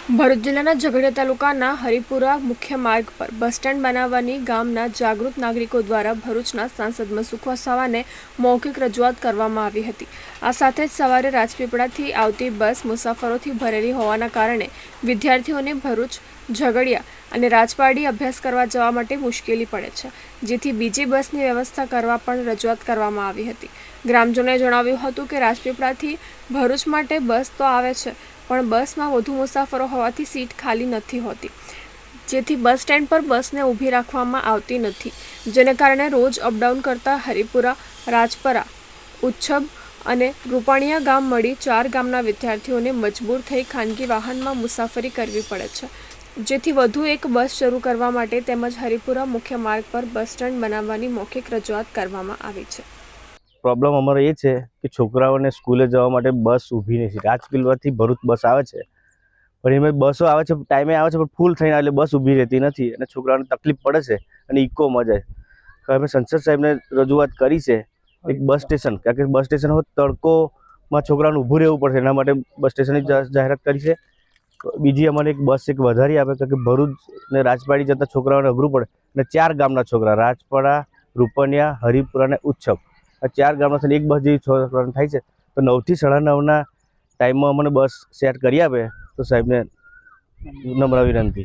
ભરૂચ જિલ્લાના ઝઘડિયા તાલુકાના હરિપુરા મુખ્ય માર્ગ પર બસ સ્ટેન્ડ બનાવવાની ગામના જાગૃત નાગરિકો દ્વારા ભરૂચના સાંસદ મનસુખ વસાવાને મૌખિક રજૂઆત કરવામાં આવી હતી। આ સાથે જ સવારે રાજપીપળાથી આવતી બસ મુસાફરોથી ભરેલી હોવાના કારણે વિદ્યાર્થીઓને ભરૂચ, ઝઘડિયા અને રાજપારડી અભ્યાસ કરવા જવા માટે મુશ્કેલી પડે છે, જેથી બીજી બસની વ્યવસ્થા કરવા પણ રજૂઆત કરવામાં આવી હતી। ગ્રામજનોએ જણાવ્યું હતું કે રાજપીપળાથી ભરૂચ માટે બસ તો આવે છે, પણ બસમાં વધુ મુસાફરો હોવાથી સીટ ખાલી નથી હોતી, જેથી બસ સ્ટેન્ડ પર બસને ઊભી રાખવામાં આવતી નથી, જેને કારણે રોજ અપડાઉન કરતા હરિપુરા, રાજપરા, ઉચ્છબ અને રૂપાણીયા ગામ મળી 4 ગામના વિદ્યાર્થીઓને મજબૂર થઈ ખાનગી વાહનમાં મુસાફરી કરવી પડે છે, જેથી વધુ એક બસ શરૂ કરવા માટે તેમજ હરિપુરા મુખ્ય માર્ગ પર બસ સ્ટેન્ડ બનાવવાની મૌખિક રજૂઆત કરવામાં આવી છે। प्रॉब्लम अमर ये है कि छोकराओं ने स्कूले जवा माटे बस ऊभी नहीं। राजपीपळाथी भरूच बस आवे छे, पण एमां बसो आवे छे टाइमे आवे छे, पण फूल थईने એટલે बस ऊभी रहती नहीं અને છોકરાઓને तकलीफ पड़े छे અને इको में जाए। અમે સંસદ साहेब ने रजूआत करी छे एक बस स्टेशन, कारण के बस स्टेशन हो तड़को में छोकराओने ऊभું રહેવું પડશે, એના માટે બસ સ્ટેશનની જાહેરાત કરી છે। બીજી અમારે એક બસ એક વધારી આપે, કારણ કે ભરૂચ ને રાજપાડી જતા છોકરાઓને અઘરું પડે અને 4 ગામના છોકરા રાજપરા, રૂપનિયા, હરિપુરા અને ઉચ્છબ આ 4 ગામમાંથી એક બસ જેવી છોકરાઓને થાય છે, તો 9 થી 9:30 टाइम में अमने बस सेट करी आपे तो साहेब ने नम्र विनंती।